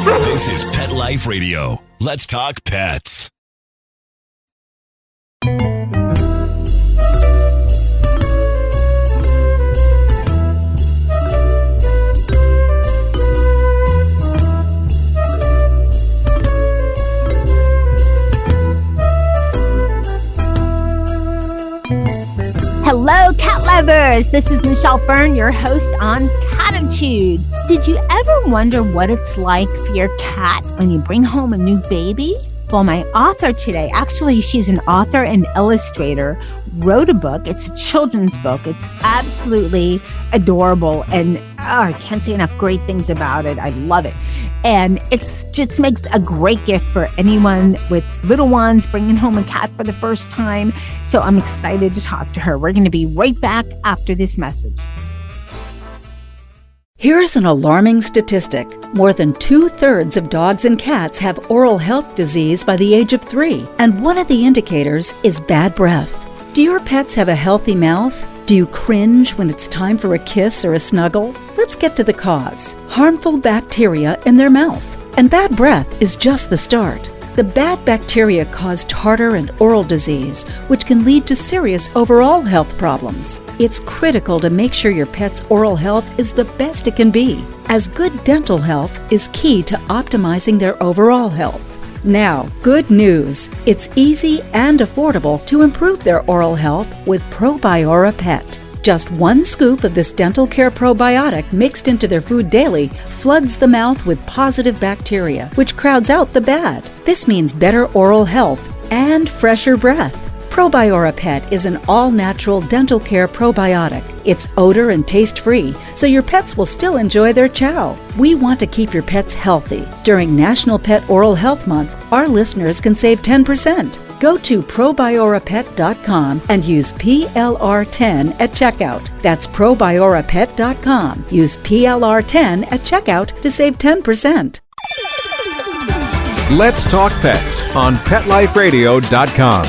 This is Pet Life Radio. Let's talk pets. Hello, cat lovers. This is Michelle Fern, your host on Cattitude. Did you ever wonder what it's like for your cat when you bring home a new baby? Well, my author today, actually, she's an author and illustrator, wrote a book. It's a children's book. It's absolutely adorable. And I can't say enough great things about it. I love it. And it just makes a great gift for anyone with little ones bringing home a cat for the first time. So I'm excited to talk to her. We're going to be right back after this message. Here's an alarming statistic. More than 2/3 of dogs and cats have oral health disease by the age of 3, and one of the indicators is bad breath. Do your pets have a healthy mouth? Do you cringe when it's time for a kiss or a snuggle? Let's get to the cause. Harmful bacteria in their mouth. And bad breath is just the start. The bad bacteria cause tartar and oral disease, which can lead to serious overall health problems. It's critical to make sure your pet's oral health is the best it can be, as good dental health is key to optimizing their overall health. Now, good news. It's easy and affordable to improve their oral health with Probiora Pet. Just 1 scoop of this dental care probiotic mixed into their food daily floods the mouth with positive bacteria, which crowds out the bad. This means better oral health and fresher breath. Probiora Pet is an all-natural dental care probiotic. It's odor and taste-free, so your pets will still enjoy their chow. We want to keep your pets healthy. During National Pet Oral Health Month, our listeners can save 10%. Go to probiorapet.com and use PLR10 at checkout. That's probiorapet.com. Use PLR10 at checkout to save 10%. Let's Talk Pets on PetLifeRadio.com.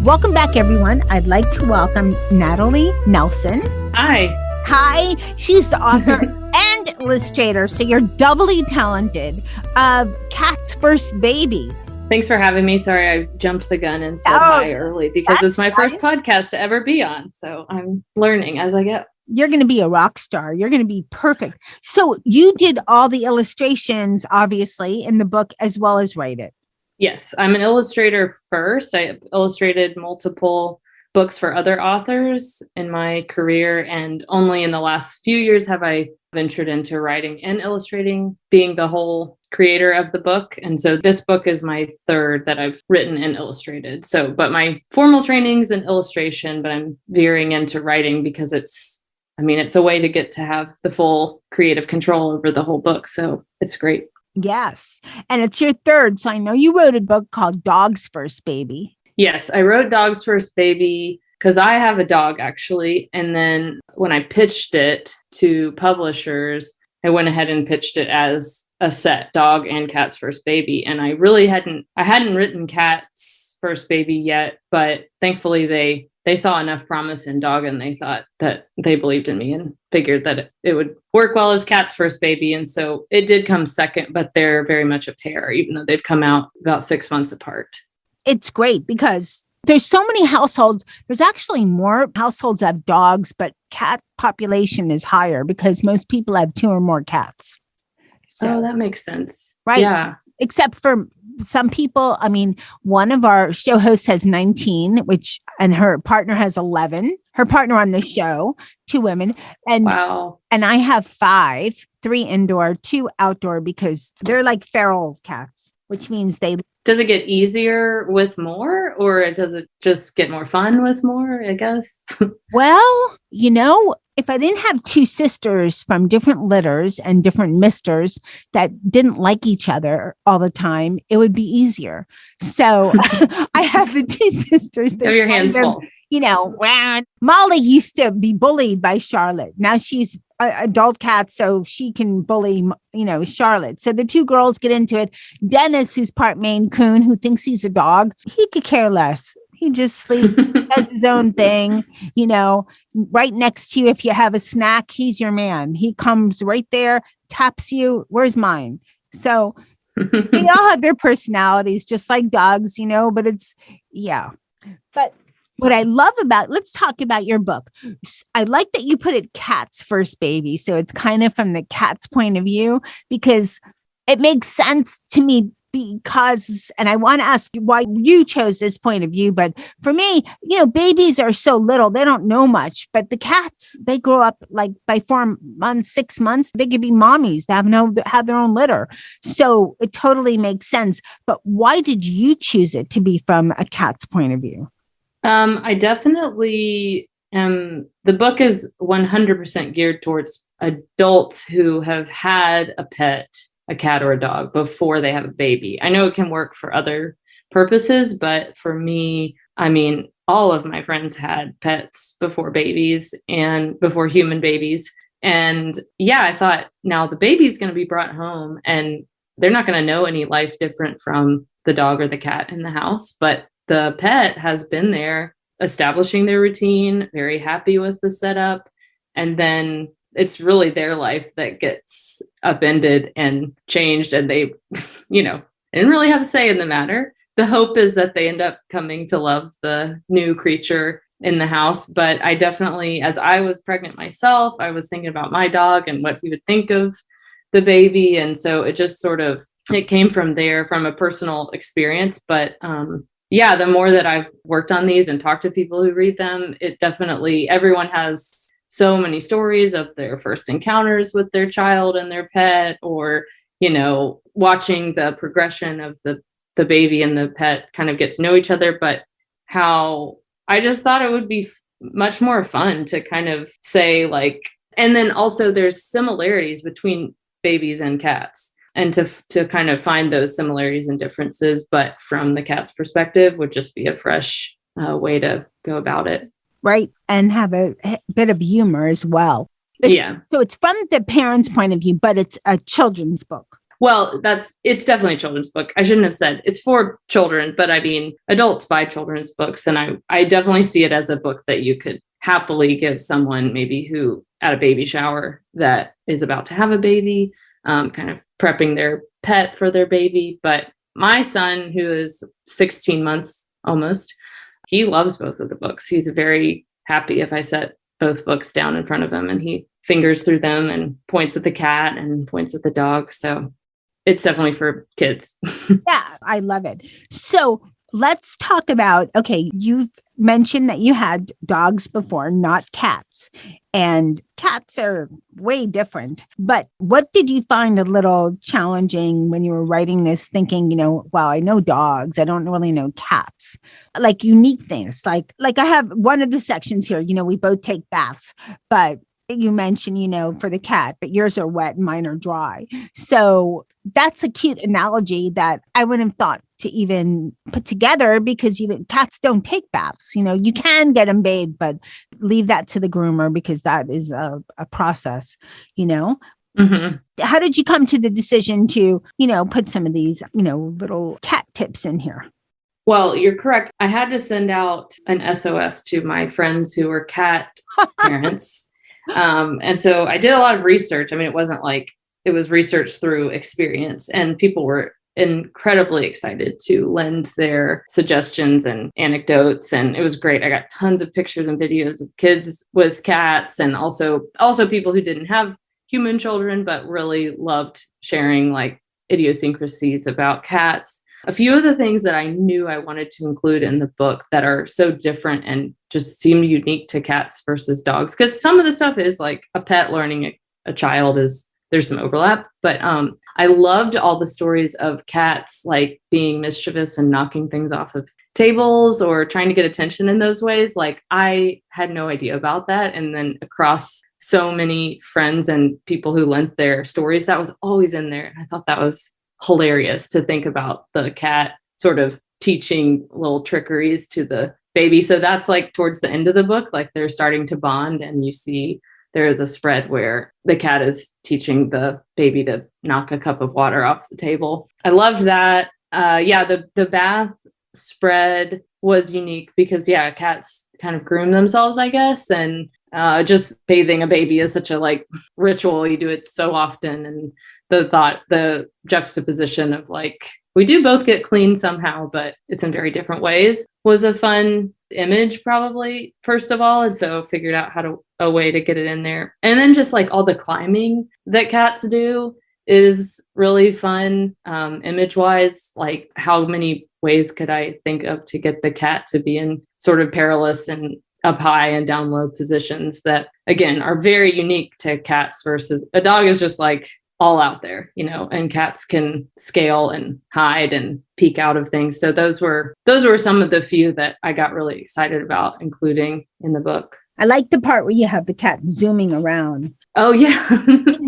Welcome back, everyone. I'd like to welcome Natalie Nelson. Hi. Hi. She's the author and illustrator, so you're doubly talented, of Cat's First Baby. Thanks for having me. Sorry, I jumped the gun and said hi early because it's my first podcast to ever be on. So I'm learning as I go. You're going to be a rock star. You're going to be perfect. So you did all the illustrations, obviously, in the book as well as write it. Yes, I'm an illustrator first. I illustrated multiple books for other authors in my career, and only in the last few years have I ventured into writing and illustrating, being the whole creator of the book. And so this book is my third that I've written and illustrated. So, but my formal training's in illustration, but I'm veering into writing because it's a way to get to have the full creative control over the whole book. So it's great. Yes. And it's your third. So I know you wrote a book called Dog's First Baby. Yes, I wrote Dog's First Baby because I have a dog, actually. And then when I pitched it to publishers, I went ahead and pitched it as a set, Dog and Cat's First Baby. And I hadn't written Cat's First Baby yet, but thankfully they saw enough promise in Dog and they thought that they believed in me and figured that it would work well as Cat's First Baby. And so it did come second, but they're very much a pair, even though they've come out about 6 months apart. It's great because there's so many households. There's actually more households that have dogs, but cat population is higher because most people have 2 or more cats. So that makes sense. Right. Yeah. Except for some people. One of our show hosts has 19, and her partner has 11. Her partner on the show, 2 women. And wow. And I have 5, 3 indoor, 2 outdoor, because they're like feral cats, which means they... Does it get easier with more, or does it just get more fun with more, I guess? Well, if I didn't have 2 sisters from different litters and different misters that didn't like each other all the time, it would be easier. So I have the 2 sisters. Have your hands full. Molly used to be bullied by Charlotte. Now she's an adult cat, so she can bully, Charlotte. So the 2 girls get into it. Dennis, who's part Maine Coon, who thinks he's a dog, he could care less. He just sleeps, does his own thing, right next to you. If you have a snack, he's your man. He comes right there, taps you. Where's mine? So they all have their personalities, just like dogs, but yeah. But what I love let's talk about your book. I like that you put it cat's first baby. So it's kind of from the cat's point of view, because it makes sense to me, because, and I want to ask you why you chose this point of view. But for me, babies are so little, they don't know much, but the cats, they grow up like by 4 months, 6 months, they could be mommies. They have their own litter. So it totally makes sense. But why did you choose it to be from a cat's point of view? I definitely am. The book is 100% geared towards adults who have had a pet, a cat or a dog, before they have a baby. I know it can work for other purposes, but for me, I mean, all of my friends had pets before babies and before human babies. And yeah, I thought, now the baby's going to be brought home and they're not going to know any life different from the dog or the cat in the house, but the pet has been there establishing their routine, very happy with the setup. And then it's really their life that gets upended and changed. And they, didn't really have a say in the matter. The hope is that they end up coming to love the new creature in the house. But I definitely, as I was pregnant myself, I was thinking about my dog and what he would think of the baby. And so it just it came from there, from a personal experience. But yeah, the more that I've worked on these and talked to people who read them, it definitely, everyone has so many stories of their first encounters with their child and their pet, or, watching the progression of the baby and the pet kind of get to know each other. But how I just thought it would be much more fun to kind of say, like, and then also there's similarities between babies and cats, and to kind of find those similarities and differences, but from the cat's perspective would just be a fresh way to go about it. Right. And have a bit of humor as well. So it's from the parents' point of view, but it's a children's book. Well, it's definitely a children's book. I shouldn't have said it's for children, but I mean, adults buy children's books. And I definitely see it as a book that you could happily give someone maybe who at a baby shower that is about to have a baby, kind of prepping their pet for their baby. But my son, who is 16 months almost, he loves both of the books. He's very happy if I set both books down in front of him and he fingers through them and points at the cat and points at the dog. So it's definitely for kids. Yeah, I love it. So let's talk about, okay, you've mentioned that you had dogs before, not cats. And cats are way different. But what did you find a little challenging when you were writing this, thinking, wow, I know dogs, I don't really know cats, like unique things. Like I have one of the sections here, we both take baths, but you mentioned, for the cat, but yours are wet and mine are dry. So that's a cute analogy that I wouldn't have thought to even put together, because cats don't take baths. You can get them bathed, but leave that to the groomer, because that is a process, Mm-hmm. How did you come to the decision to, put some of these, little cat tips in here? Well, you're correct. I had to send out an SOS to my friends who were cat parents. And so I did a lot of research. I mean, it wasn't like it was research through experience, and people were incredibly excited to lend their suggestions and anecdotes. And it was great. I got tons of pictures and videos of kids with cats, and also people who didn't have human children, but really loved sharing like idiosyncrasies about cats. A few of the things that I knew I wanted to include in the book that are so different and just seem unique to cats versus dogs, because some of the stuff is like a pet learning a child, there's some overlap, but I loved all the stories of cats like being mischievous and knocking things off of tables or trying to get attention in those ways. Like, I had no idea about that. And then across so many friends and people who lent their stories, that was always in there. And I thought that was hilarious to think about the cat sort of teaching little trickeries to the baby. So that's like towards the end of the book, like they're starting to bond, and you see there is a spread where the cat is teaching the baby to knock a cup of water off the table. I loved that. The bath spread was unique because cats kind of groom themselves, I guess. And just bathing a baby is such a like ritual. You do it so often. And the juxtaposition of like, we do both get clean somehow, but it's in very different ways, was a fun image probably, first of all. And so figured out a way to get it in there. And then just like all the climbing that cats do is really fun, image wise. Like how many ways could I think of to get the cat to be in sort of perilous and up high and down low positions that again are very unique to cats versus a dog is just like all out there, and cats can scale and hide and peek out of things. So those were some of the few that I got really excited about including in the book. I like the part where you have the cat zooming around. Oh yeah.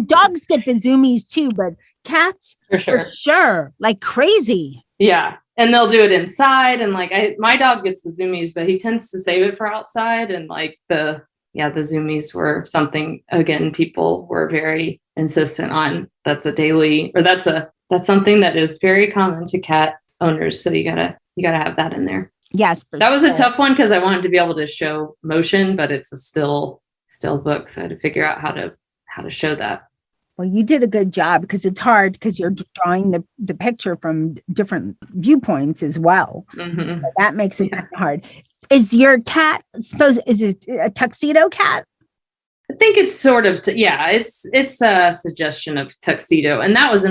Dogs get the zoomies too, but cats for sure, like crazy. Yeah. And they'll do it inside. And like my dog gets the zoomies, but he tends to save it for outside. And like the zoomies were something, again, people were very insistent on. That's something that is very common to cat owners. So you gotta have that in there. Yes. That was a tough one because I wanted to be able to show motion, but it's a still book. So I had to figure out how to show that. Well, you did a good job because it's hard because you're drawing the picture from different viewpoints as well. Mm-hmm. So that makes it kind of hard. Is your cat is it a tuxedo cat? I think it's sort of, it's a suggestion of tuxedo. And that was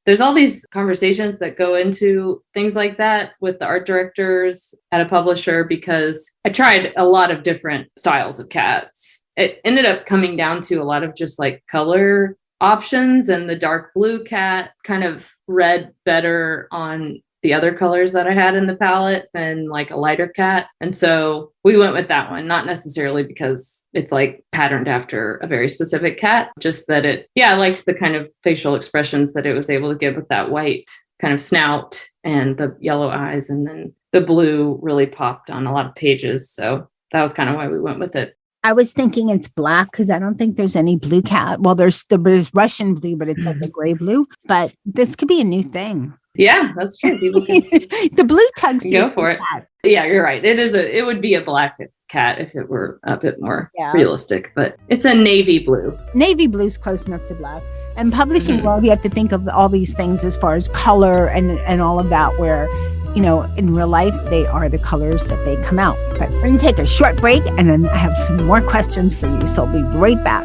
there's all these conversations that go into things like that with the art directors at a publisher, because I tried a lot of different styles of cats. It ended up coming down to a lot of just like color options, and the dark blue cat kind of read better on the other colors that I had in the palette than like a lighter cat. And so we went with that one, not necessarily because it's like patterned after a very specific cat, just that I liked the kind of facial expressions that it was able to give with that white kind of snout and the yellow eyes. And then the blue really popped on a lot of pages. So that was kind of why we went with it. I was thinking it's black because I don't think there's any blue cat. Well, there's Russian blue, but it's like a gray blue. But this could be a new thing. Yeah, that's true. People can the blue tuxedo. Go for it. Cat. Yeah, you're right. It would be a black cat if it were a bit more realistic, but it's a navy blue. Navy blue's close enough to black. And publishing world, you have to think of all these things as far as color and all of that, where in real life, they are the colors that they come out. But we're going to take a short break, and then I have some more questions for you. So I'll be right back.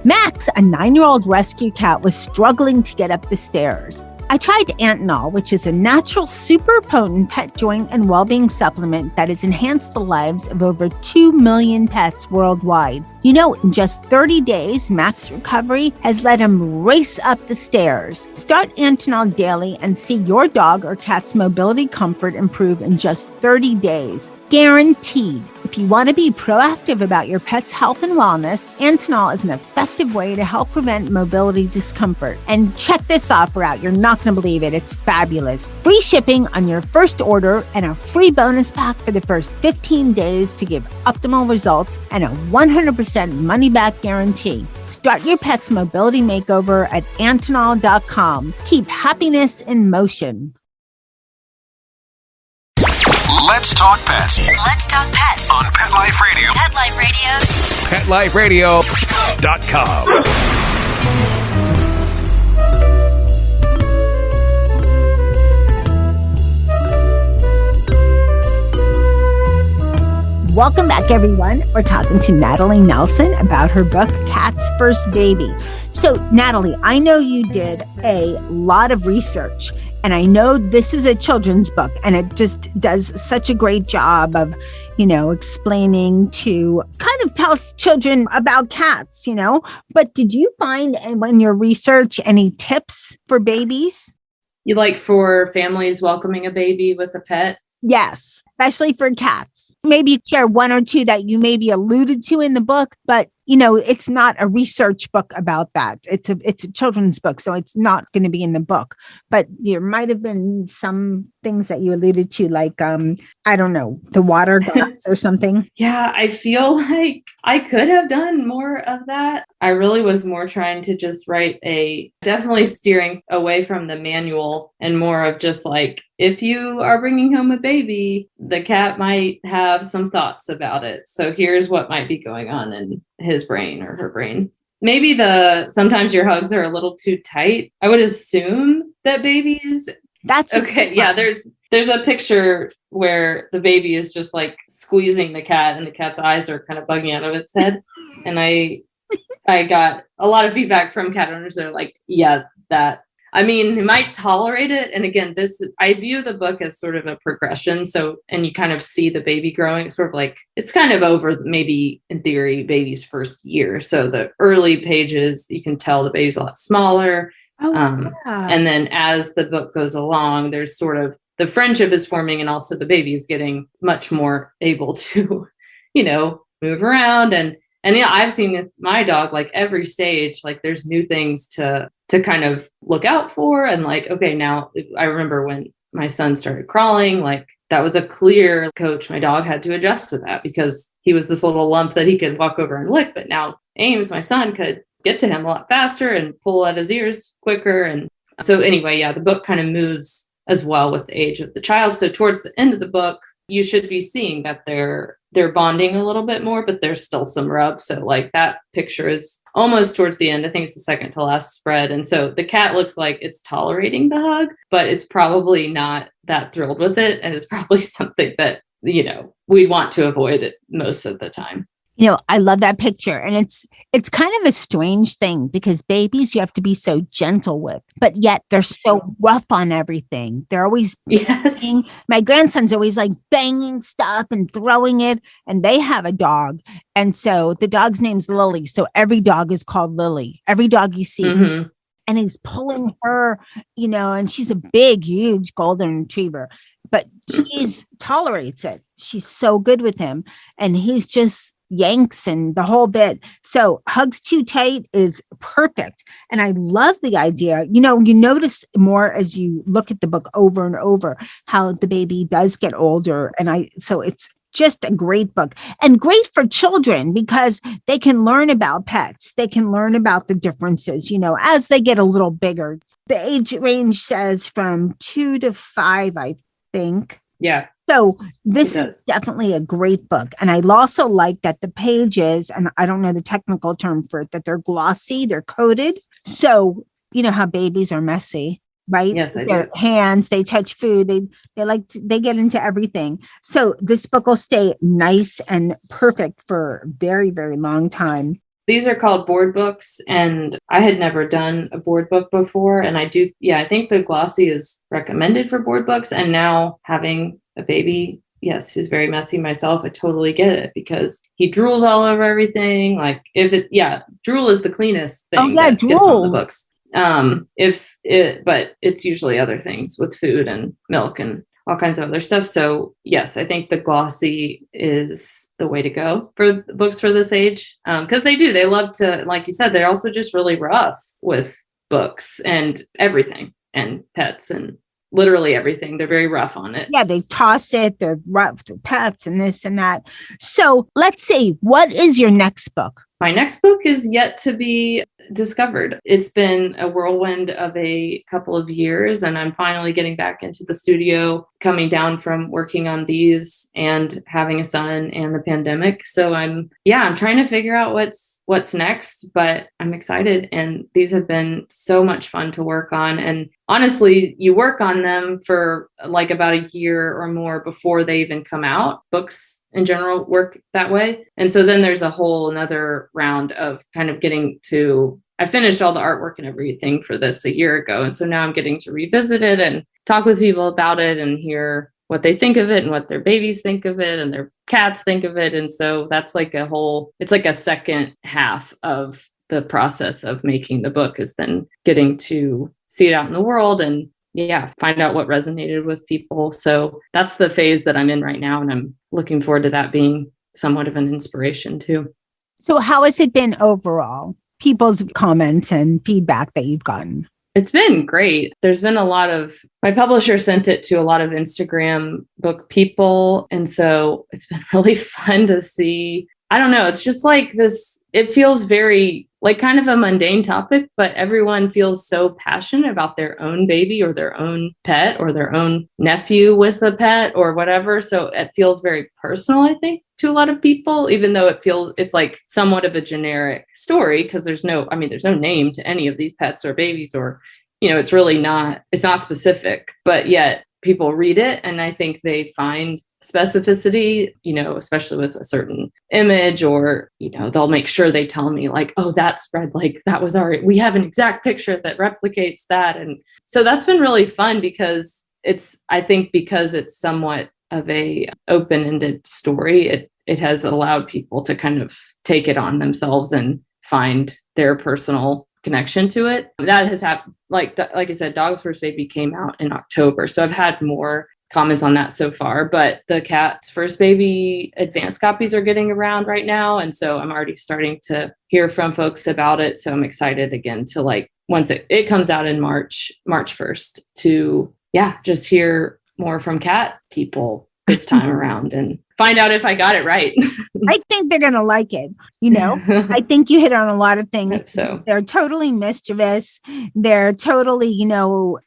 Max, a 9-year-old rescue cat, was struggling to get up the stairs. I tried Antinol, which is a natural, super potent pet joint and well-being supplement that has enhanced the lives of over 2 million pets worldwide. In just 30 days, Max's recovery has let him race up the stairs. Start Antinol daily and see your dog or cat's mobility comfort improve in just 30 days. Guaranteed. If you want to be proactive about your pet's health and wellness, Antinol is an effective way to help prevent mobility discomfort. And check this offer out. You're not going to believe it. It's fabulous. Free shipping on your first order and a free bonus pack for the first 15 days to give optimal results, and a 100% money-back guarantee. Start your pet's mobility makeover at Antinol.com. Keep happiness in motion. Let's talk pets. Let's talk pets On Pet Life Radio. Pet Life Radio. PetLifeRadio.com. Welcome back, everyone. We're talking to Natalie Nelson about her book, Cat's First Baby. So, Natalie, I know you did a lot of research, and I know this is a children's book, and it just does such a great job of, explaining to kind of tell children about cats, But did you find in your research any tips for babies? You like for families welcoming a baby with a pet? Yes, especially for cats. Maybe you share one or two that you maybe alluded to in the book, but it's not a research book about that. It's a children's book, so it's not going to be in the book. But there might have been some things that you alluded to, like I don't know, the water glass or something. Yeah, I feel like I could have done more of that. I really was more trying to just write definitely steering away from the manual and more of just like, if you are bringing home a baby, the cat might have some thoughts about it. So here's what might be going on in his brain or her brain. Maybe sometimes your hugs are a little too tight. I would assume that babies. That's okay. Yeah. There's a picture where the baby is just like squeezing the cat and the cat's eyes are kind of bugging out of its head. And I got a lot of feedback from cat owners that are like, yeah, it might tolerate it. And again, I view the book as sort of a progression. So, and you kind of see the baby growing. It's sort of like, it's kind of over maybe in theory, baby's first year. So the early pages, you can tell the baby's a lot smaller. Yeah. And then as the book goes along, there's sort of the friendship is forming and also the baby is getting much more able to, move around. And yeah, I've seen with my dog, like every stage, like there's new things to kind of look out for. And like, okay, now I remember when my son started crawling, like that was a clear coach. My dog had to adjust to that because he was this little lump that he could walk over and lick. But now Ames, my son, could get to him a lot faster and pull at his ears quicker. And so anyway, yeah, the book kind of moves as well with the age of the child. So towards the end of the book, you should be seeing that they're bonding a little bit more, but there's still some rub. So like that picture is almost towards the end. I think it's the second to last spread. And so the cat looks like it's tolerating the hug, but it's probably not that thrilled with it. And it's probably something that, we want to avoid it most of the time. I love that picture. And it's kind of a strange thing because babies you have to be so gentle with, but yet they're so rough on everything. They're always banging. My grandson's always like banging stuff and throwing it. And they have a dog. And so the dog's name's Lily. So every dog is called Lily. Every dog you see. Mm-hmm. And he's pulling her, and she's a big, huge golden retriever, but she tolerates it. She's so good with him. And he's just yanks and the whole bit. So hugs too tight is perfect. And I love the idea. You notice more as you look at the book over and over how the baby does get older. So it's just a great book and great for children because they can learn about pets. They can learn about the differences, as they get a little bigger. The age range says from 2 to 5, I think. Yeah. So this is definitely a great book. And I also like that the pages, and I don't know the technical term for it, that they're glossy, they're coated. So, how babies are messy, right? Yes, I do. Their hands, they touch food, they get into everything. So this book will stay nice and perfect for a very, very long time. These are called board books, and I had never done a board book before. And I think the glossy is recommended for board books. And now having a baby, yes, who's very messy myself, I totally get it because he drools all over everything. Like drool is the cleanest thing that gets on the books. But it's usually other things with food and milk and all kinds of other stuff. So yes, I think the glossy is the way to go for books for this age. Because they love to, like you said, they're also just really rough with books and everything and pets and literally everything. They're very rough on it. Yeah, they toss it. They're rough with pets and this and that. So let's see, what is your next book? My next book is yet to be discovered. It's been a whirlwind of a couple of years, and I'm finally getting back into the studio, coming down from working on these and having a son and the pandemic. So I'm trying to figure out what's next, but I'm excited. And these have been so much fun to work on. And honestly, you work on them for like about a year or more before they even come out. Books in general work that way. And so then there's a whole another round of kind of I finished all the artwork and everything for this a year ago. And so now I'm getting to revisit it and talk with people about it and hear what they think of it and what their babies think of it and their cats think of it. And so that's like it's like a second half of the process of making the book is then getting to see it out in the world and find out what resonated with people. So that's the phase that I'm in right now. And I'm looking forward to that being somewhat of an inspiration too. So how has it been overall? People's comments and feedback that you've gotten? It's been great. There's been my publisher sent it to a lot of Instagram book people. And so it's been really fun to see. I don't know. It's just like this, it feels very like kind of a mundane topic, but everyone feels so passionate about their own baby or their own pet or their own nephew with a pet or whatever. So it feels very personal, I think, to a lot of people, even though it's like somewhat of a generic story because there's no name to any of these pets or babies or, it's not specific, but yet people read it. And I think they find specificity, especially with a certain image or, they'll make sure they tell me like, oh, that spread, like that was we have an exact picture that replicates that. And so that's been really fun because it's somewhat of a open-ended story. It has allowed people to kind of take it on themselves and find their personal connection to it. That has happened. Like I said, Dog's First Baby came out in October. So I've had more comments on that so far, but the Cat's First Baby advanced copies are getting around right now. And so I'm already starting to hear from folks about it. So I'm excited again to like, once it comes out in March 1st to, just hear more from cat people this time around and find out if I got it right. I think they're going to like it. I think you hit on a lot of things. So they're totally mischievous. They're totally,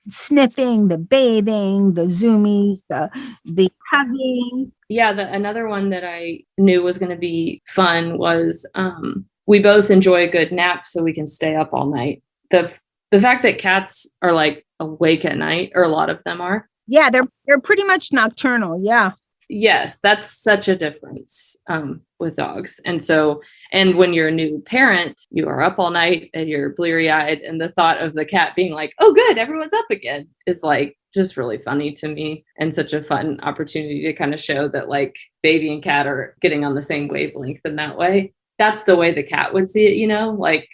sniffing, the bathing, the zoomies, the hugging. Yeah. Another one that I knew was going to be fun was we both enjoy a good nap so we can stay up all night. The fact that cats are like awake at night, or a lot of them are. Yeah, they're pretty much nocturnal. Yeah. Yes, that's such a difference with dogs. And when you're a new parent, you are up all night and you're bleary-eyed. And the thought of the cat being like, oh, good, everyone's up again is like just really funny to me and such a fun opportunity to kind of show that like baby and cat are getting on the same wavelength in that way. That's the way the cat would see it, like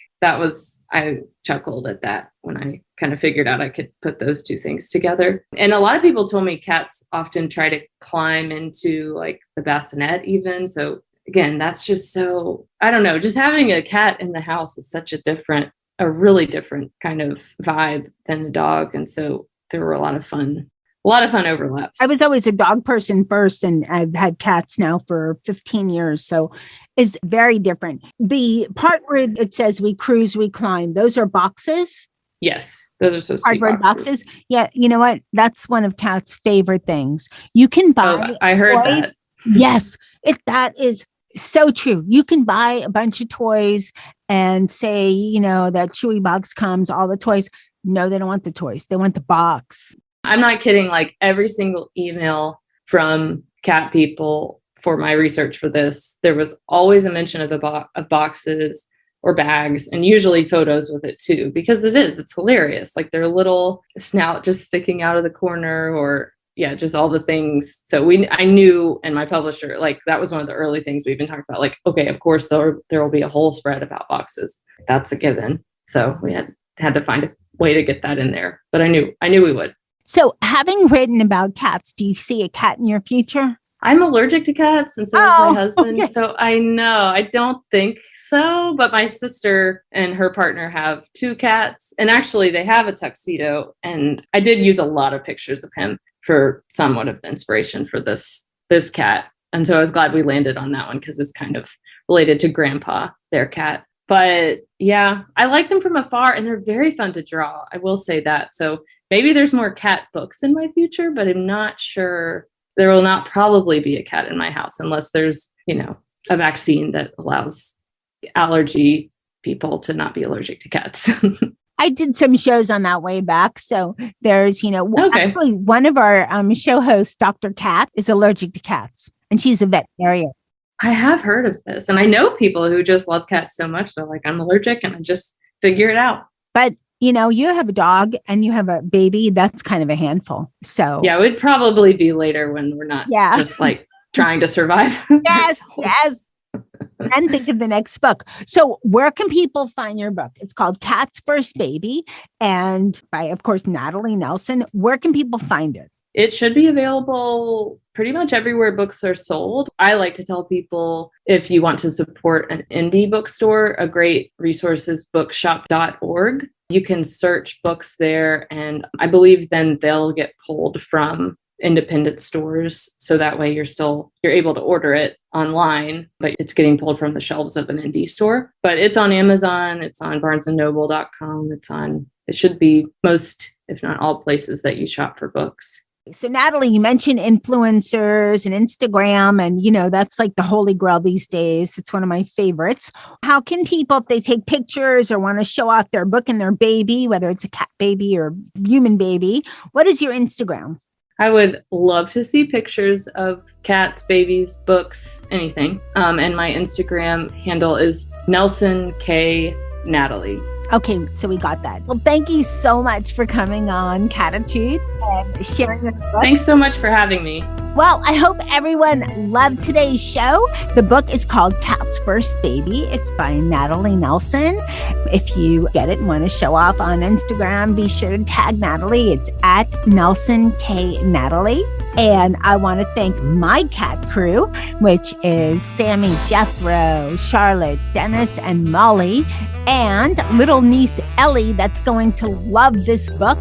I chuckled at that when I kind of figured out I could put those two things together. And a lot of people told me cats often try to climb into like the bassinet even. So again, that's just so, I don't know, just having a cat in the house is such a really different kind of vibe than the dog. And so there were a lot of fun overlaps. I was always a dog person first, and I've had cats now for 15 years. So it's very different. The part where it says we cruise, we climb, those are boxes. Yes, those are supposed to be boxes. Yeah, you know what? That's one of Cat's favorite things. You can buy. I heard toys. that. Yes, that is so true. You can buy a bunch of toys and say, that Chewy box comes, all the toys. No, they don't want the toys. They want the box. I'm not kidding. Like every single email from cat people for my research for this, there was always a mention of boxes or bags, and usually photos with it too, because it's hilarious. Like their little snout just sticking out of the corner, or just all the things. So I knew, and my publisher, like that was one of the early things we've been talking about. Like, okay, of course there will be a whole spread about boxes. That's a given. So we had to find a way to get that in there, but I knew we would. So having written about cats, do you see a cat in your future? I'm allergic to cats, and so is my husband. Okay. So I know, I don't think so, but my sister and her partner have 2 cats, and actually they have a tuxedo, and I did use a lot of pictures of him for somewhat of the inspiration for this cat. And so I was glad we landed on that one because it's kind of related to Grandpa, their cat. But yeah, I like them from afar, and they're very fun to draw. I will say that. So maybe there's more cat books in my future, but I'm not sure. There will not probably be a cat in my house unless there's, a vaccine that allows allergy people to not be allergic to cats. I did some shows on that way back. So there's, okay. Actually one of our show hosts, Dr. Cat, is allergic to cats, and she's a veterinarian. I have heard of this, and I know people who just love cats so much. They're like, I'm allergic, and I just figure it out. But you have a dog and you have a baby. That's kind of a handful. So yeah, it would probably be later when we're not just like trying to survive. Yes. And think of the next book. So where can people find your book? It's called Cat's First Baby, and by, of course, Natalie Nelson. Where can people find it? It should be available pretty much everywhere books are sold. I like to tell people, if you want to support an indie bookstore, a great resource is bookshop.org. You can search books there, and I believe then they'll get pulled from independent stores. So that way you're able to order it online, but it's getting pulled from the shelves of an indie store. But it's on Amazon, it's on barnesandnoble.com, it should be most, if not all, places that you shop for books. So Natalie, you mentioned influencers and Instagram, and that's like the holy grail these days. It's one of my favorites. How can people, if they take pictures or want to show off their book and their baby, whether it's a cat baby or human baby, what is your Instagram? I would love to see pictures of cats, babies, books, anything. And my Instagram handle is Nelson K. Natalie. Okay, so we got that. Well, thank you so much for coming on Cattitude and sharing your book. Thanks so much for having me. Well, I hope everyone loved today's show. The book is called Cat's First Baby. It's by Natalie Nelson. If you get it and want to show off on Instagram, be sure to tag Natalie. It's at Nelson K. Natalie. And I want to thank my cat crew, which is Sammy, Jethro, Charlotte, Dennis, and Molly, and little niece Ellie that's going to love this book.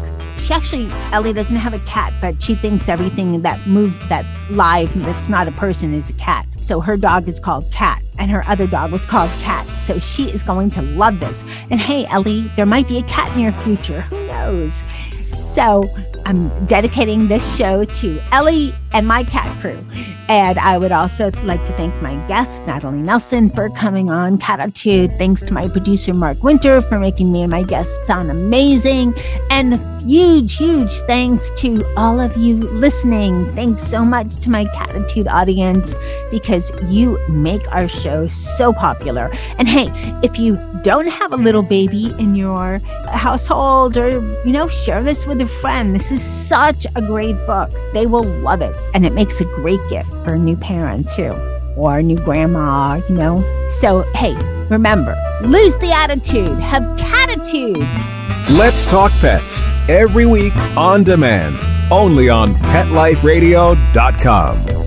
Ellie doesn't have a cat, but she thinks everything that moves, that's live, that's not a person, is a cat. So her dog is called Cat, and her other dog was called Cat. So she is going to love this. And hey, Ellie, there might be a cat in your future. Who knows? So I'm dedicating this show to Ellie and my cat crew. And I would also like to thank my guest, Natalie Nelson, for coming on Cattitude. Thanks to my producer, Mark Winter, for making me and my guests sound amazing. And huge, huge thanks to all of you listening. Thanks so much to my Cattitude audience, because you make our show so popular. And hey, if you don't have a little baby in your household, or, share this with a friend. This is such a great book. They will love it. And it makes a great gift for a new parent too, or a new grandma, So, hey, remember, lose the attitude, have Cattitude. Let's Talk Pets, every week on demand, only on PetLifeRadio.com.